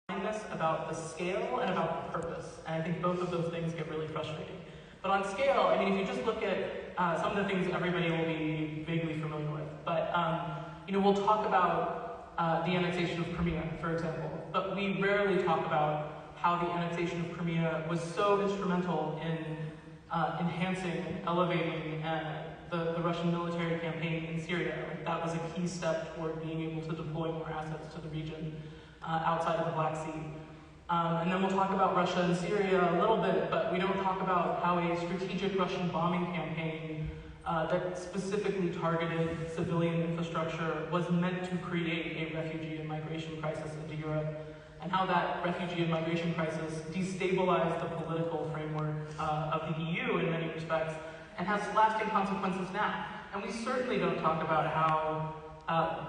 about the scale and about the purpose. And I think both of those things get really frustrating. But on scale, I mean, if you just look at some of the things everybody will be vaguely familiar with, but we'll talk about the annexation of Crimea, for example, but we rarely talk about how the annexation of Crimea was so instrumental in enhancing and elevating the Russian military campaign in Syria. Like, that was a key step toward being able to deploy more assets to the region outside of the Black Sea. And then we'll talk about Russia and Syria a little bit, but we don't talk about how a strategic Russian bombing campaign that specifically targeted civilian infrastructure was meant to create a refugee and migration crisis into Europe, and how that refugee and migration crisis destabilized the political framework of the EU in many respects, and has lasting consequences now. And we certainly don't talk about how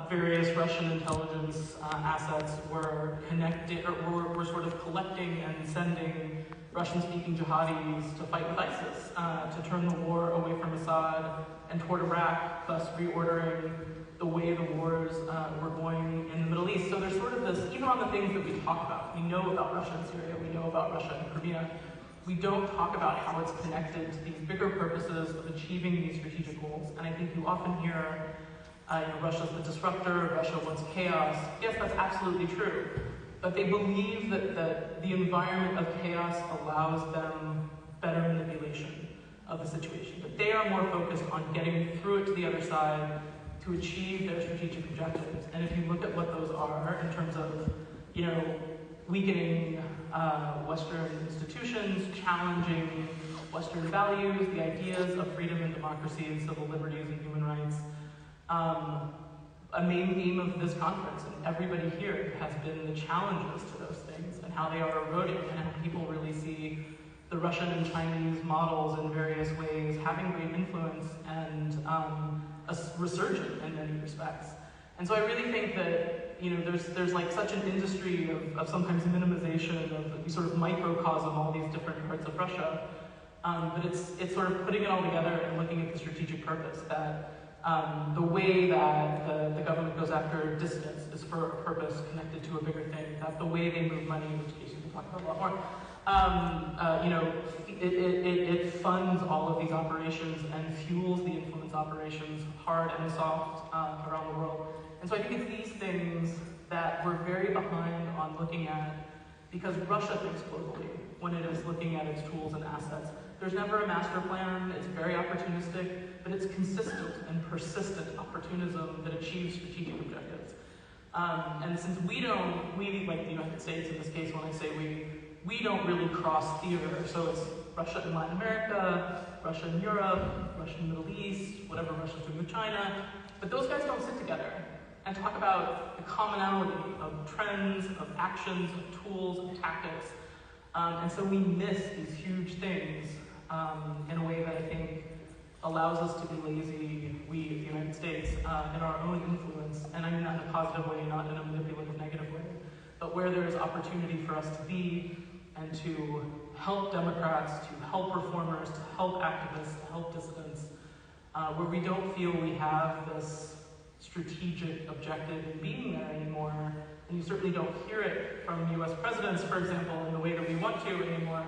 various Russian intelligence assets were connected, or were sort of collecting and sending Russian-speaking jihadis to fight with ISIS, to turn the war away from Assad and toward Iraq, thus reordering the way the wars were going in the Middle East. So there's sort of this, even on the things that we talk about, we know about Russia and Syria, we know about Russia and Crimea, we don't talk about how it's connected to these bigger purposes of achieving these strategic goals. And I think you often hear, Russia's the disruptor, Russia wants chaos. Yes, that's absolutely true. But they believe that the environment of chaos allows them better manipulation of the situation. That they are more focused on getting through it to the other side to achieve their strategic objectives. And if you look at what those are in terms of, weakening Western institutions, challenging Western values, the ideas of freedom and democracy and civil liberties and human rights, a main theme of this conference, and everybody here, has been the challenges to those things and how they are eroding, and how people really see the Russian and Chinese models in various ways having great influence and a resurgent in many respects. And so I really think that there's like such an industry of sometimes minimization of the sort of microcosm, all these different parts of Russia, but it's sort of putting it all together and looking at the strategic purpose, that the way that the government goes after dissidents is for a purpose connected to a bigger thing, that the way they move money, which Casey will talk about a lot more, it funds all of these operations and fuels the influence operations, hard and soft, around the world. And so I think it's these things that we're very behind on looking at, because Russia thinks globally when it is looking at its tools and assets. There's never a master plan, it's very opportunistic, but it's consistent and persistent opportunism that achieves strategic objectives. And since we, like the United States in this case, when I say we don't really cross theater, so it's Russia and Latin America, Russia and Europe, Russia and the Middle East, whatever Russia's doing with China, but those guys don't sit together and talk about the commonality of trends, of actions, of tools, of tactics. And so we miss these huge things in a way that I think allows us to be lazy, we, the United States, in our own influence. And I mean that in a positive way, not in a manipulative, negative way, but where there is opportunity for us to be and to help Democrats, to help reformers, to help activists, to help dissidents, where we don't feel we have this strategic objective in being there anymore. And you certainly don't hear it from US presidents, for example, in the way that we want to anymore.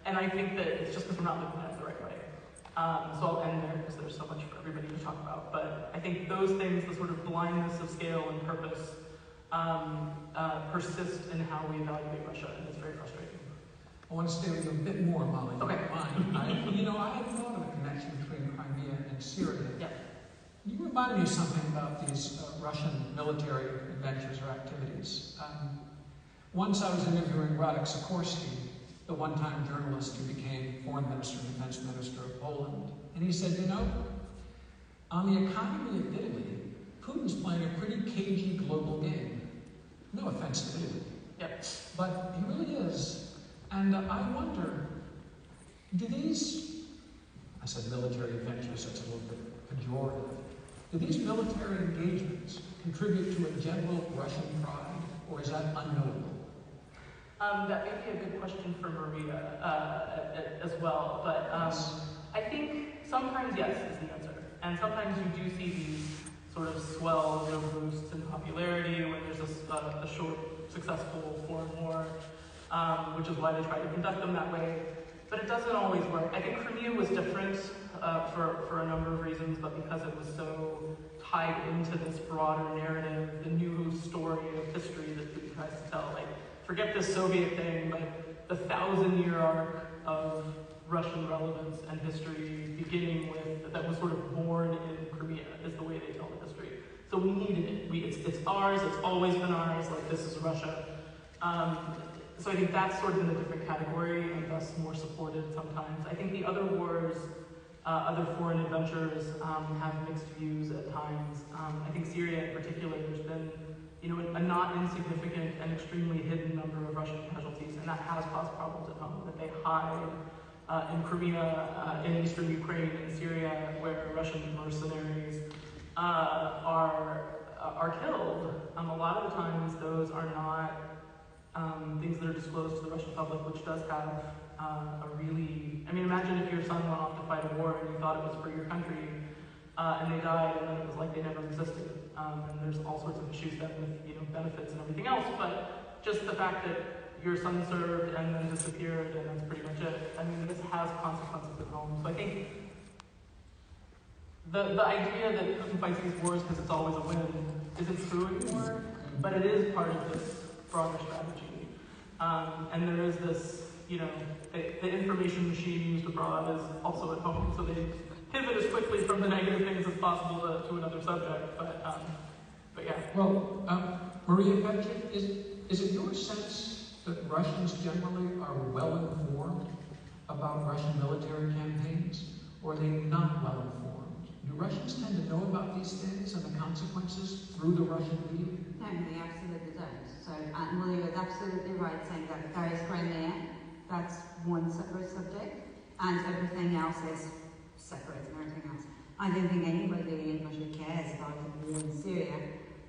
And I think that it's just because we're not looking at it the right way. So I'll end there because there's so much for everybody to talk about. But I think those things, the sort of blindness of scale and purpose, persist in how we evaluate Russia, and it's very frustrating. I want to stay with you a bit more, Molly. Okay. I had thought of a connection between Crimea and Syria. Yeah. You reminded me of something about these Russian military adventures or activities. Once I was interviewing Radek Sikorski, the one-time journalist who became foreign minister and defense minister of Poland, and he said, on the economy of Italy, Putin's playing a pretty cagey global game. No offense to Italy. Yep. But he really is. And I wonder, do these, I said military adventures, that's a little bit pejorative, do these military engagements contribute to a general Russian pride, or is that unknowable? That may be a good question for Maria as well, but I think sometimes yes is the answer. And sometimes you do see these sort of swell boosts in popularity when there's a short, successful foreign war which is why they try to conduct them that way. But it doesn't always work. I think Crimea was different for a number of reasons, but because it was so tied into this broader narrative, the new story of history that Putin tries to tell. Like, forget this Soviet thing, but the 1,000-year arc of Russian relevance and history, beginning with, that was sort of born in Crimea, is the way they tell the history. So we needed it. It's ours, it's always been ours, like this is Russia. So I think that's sort of in a different category and thus more supported sometimes. I think the other wars, other foreign adventures have mixed views at times. I think Syria in particular, there's been a not insignificant and extremely hidden number of Russian casualties, and that has caused problems at home, that they hide in Crimea, in eastern Ukraine, in Syria, where Russian mercenaries are killed. A lot of the times those are not things that are disclosed to the Russian public, which does have a really, imagine if your son went off to fight a war and you thought it was for your country, and they died, and then it was like they never existed. And there's all sorts of issues then with benefits and everything else, but just the fact that your son served and then disappeared, and that's pretty much it. This has consequences at home. So I think the idea that Putin fights these wars because it's always a win isn't true anymore, but it is part of this broader strategy. And there is this, the information machine used abroad is also at home, so they pivot as quickly from the negative things as possible to another subject. But yeah. Well, Maria Pevчих, is it your sense that Russians generally are well informed about Russian military campaigns, or are they not well informed? Do Russians tend to know about these things and the consequences through the Russian media? No, they absolutely don't. So, and Maria was absolutely right saying that there is Crimea, that's one separate subject, and everything else is separate and everything else. I don't think anybody in Russia cares about the war in Syria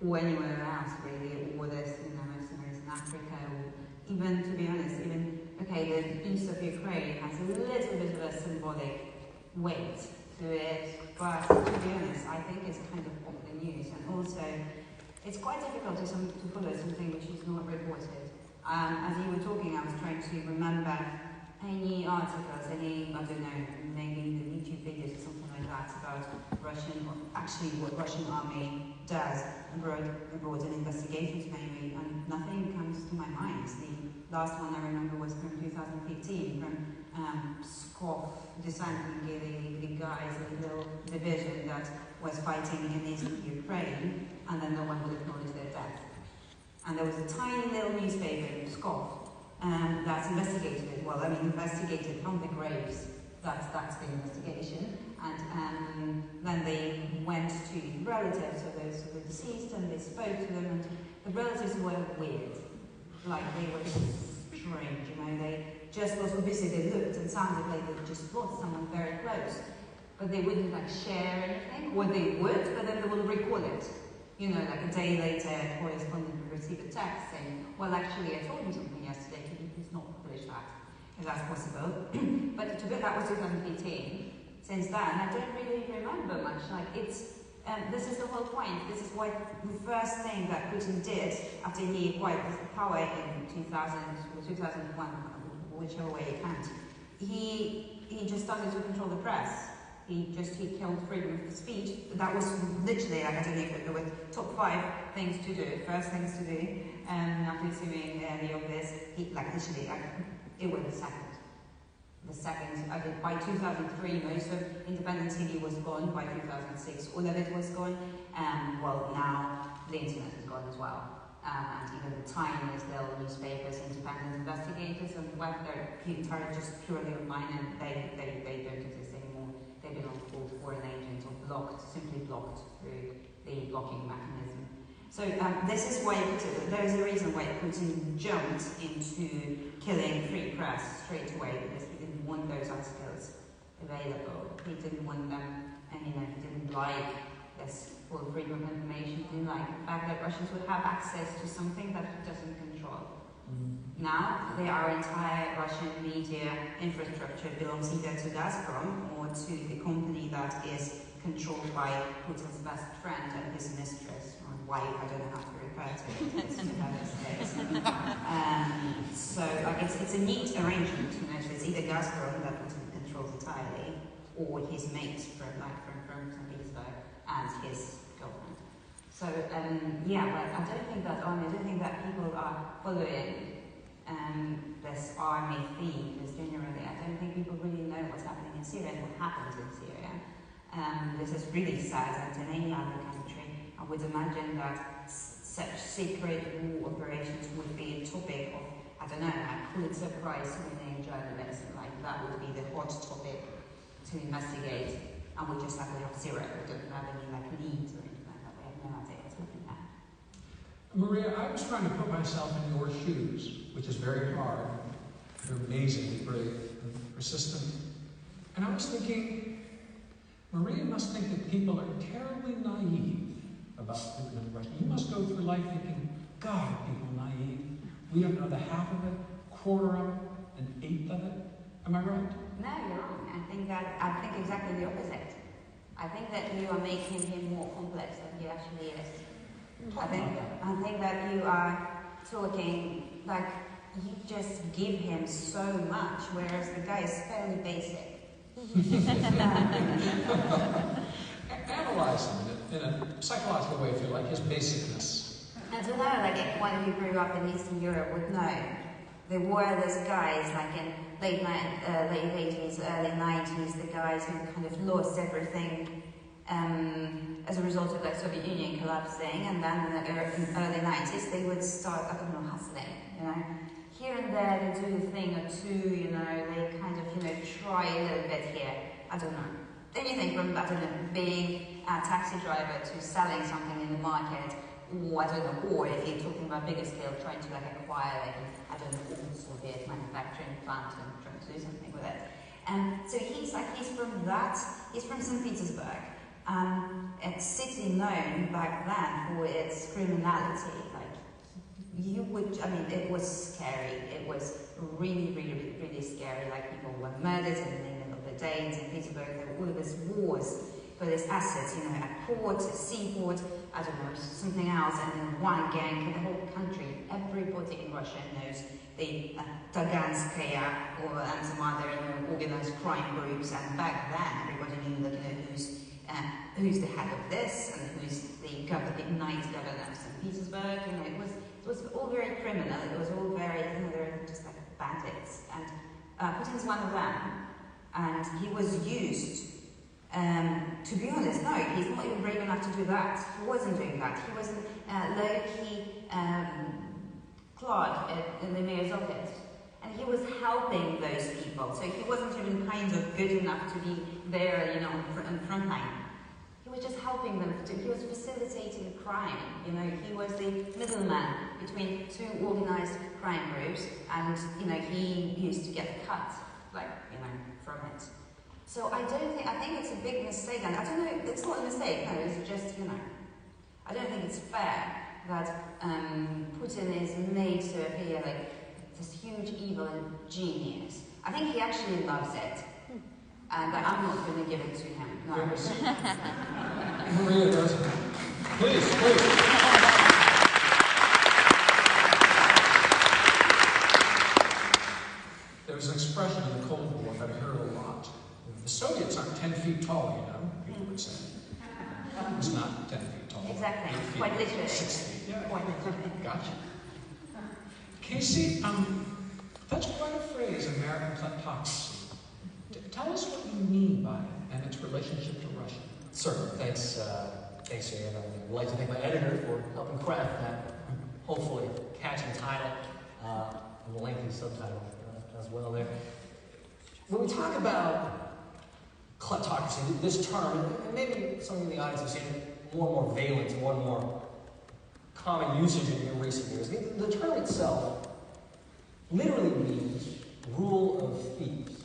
or anywhere else really, or this, mercenaries in Africa, or even, to be honest, the east of Ukraine has a little bit of a symbolic weight to it, but to be honest, I think it's kind of off the news, and also it's quite difficult to follow something which is not reported. As you were talking, I was trying to remember any articles, maybe the YouTube videos or something like that about what Russian army does abroad and investigations mainly, and nothing comes to my mind. The last one I remember was from 2015, from Pskov descending the guys, the little division that was fighting in eastern Ukraine, and then no one would acknowledge their death. And there was a tiny little newspaper in Pskov that investigated it. Investigated from the graves. That's the investigation. And then they went to relatives of those who were deceased, and they spoke to them, and the relatives were weird. Like, they were strange, they just lost, obviously they looked and sounded like they just lost someone very close. But they wouldn't share anything, or they would, but then they will recall it. A day later, a correspondent would receive a text saying, well, actually, I told you something yesterday, could you please not publish that, if that's possible. But that was 2018. Since then, I don't really remember much. This is the whole point. This is why the first thing that Putin did after he acquired power in 2000 or 2001, whichever way you count, he just started to control the press. He killed freedom of speech. That was literally, I don't know if it was top 5 things to do, first things to do, after assuming the obvious, it was the second. The second, by 2003, most of independent TV was gone. By 2006, all of it was gone. Now the internet is gone as well. And even the tiniest little newspapers, independent investigators, and web, they're just purely online, and they don't exist anymore. They belong to foreign agents or simply blocked through the blocking mechanism. So this is why there is a reason why Putin jumped into killing free press straight away, because he didn't want those articles available. He didn't want them, and he didn't like this full freedom of information. He didn't like the fact that Russians would have access to something that he doesn't control. Now, our entire Russian media infrastructure belongs either to Gazprom or to the company that is controlled by Putin's best friend and his mistress, or wife, I don't know how to refer to it, it's United States. So, it's a neat arrangement, you know, so it's either Gazprom that controls entirely, or his mates from St. Petersburg and his government. So, yeah, but I don't think that people are following this army theme, because generally I don't think people really know what's happening in Syria and what happens in Syria. This is really sad, and in any other country, I would imagine that such secret war operations would be a topic of, I don't know, like Pulitzer Prize winning journalism, like that would be the hot topic to investigate, and we have zero, we don't have any like leads or anything like that, we have no idea what's happening there. Maria, I was trying to put myself in your shoes, which is very hard. You're amazingly brave and persistent. And I was thinking, Maria must think that people are terribly naive about Putin and Russia. You must go through life thinking, God, are people naive? We don't know the half of it, quarter of it, an eighth of it. Am I right? No, you're wrong. I think exactly the opposite. I think that you are making him more complex than he actually is. I think that you are talking like you just give him so much, whereas the guy is fairly basic. Analyze him in a psychological way, if you like, his basicness. And to know, like anyone who grew up in Eastern Europe would know, there were those guys, like in late 80s, early 90s, the guys who kind of lost everything as a result of the Soviet Union collapsing, and then in the early 90s they would start, I don't know, hustling, you know. Here and there they do a thing or two, you know, they kind of, you know, try a little bit here, I don't know. Anything from, I don't know, being a taxi driver to selling something in the market, or I don't know, or if you're talking about bigger scale, trying to like acquire like, I don't know, all Soviet manufacturing plant and trying to do something with it. So he's from St. Petersburg. A city known back then for its criminality. It was scary. It was really, really, really scary. Like people were murdered in the middle of the day in St. Petersburg. There were all these wars for this asset, you know, a port, a seaport, I don't know, something else, and then one gang for the whole country. Everybody in Russia knows the Taganskaya and some other, you know, organized crime groups. And back then, everybody knew that, you know, who's the head of this and who's the nice governor of St. Petersburg. You know, it was all very criminal. It was all very, you know, they were just like bandits. And Putin's one of them. And he was used. To be honest, no, he's not even brave enough to do that. He wasn't doing that. He was a low-key clerk in the mayor's office. And he was helping those people. So he wasn't even kind of good enough to be there, you know, on the front line. He was just helping them. He was facilitating crime. You know, he was the middleman between two organized crime groups. And, you know, he used to get cut, like, you know, from it. So I think it's a big mistake, and I don't know, it's not a mistake, no, it's just, you know, I don't think it's fair that Putin is made to appear like this huge evil genius. I think he actually loves it, and I'm not going to give it to him, no. Maria does. Please. There was an expression in the Cold War that I heard a lot. The Soviets aren't 10 feet tall, you know, people would say. It was not 10 feet tall. Exactly, quite literally. 6 feet, yeah. Quite literally. Gotcha. Casey, that's quite a phrase, American kleptocracy. Tell us what you mean by it and its relationship to Russia. Certainly. Thanks, Ian. I'd like to thank my editor for helping craft that hopefully catchy title and the lengthy subtitle as well there. When we talk about kleptocracy, this term, and maybe some in the audience have seen it more and more valent, more and more common usage in recent years. The term itself literally means rule of thieves.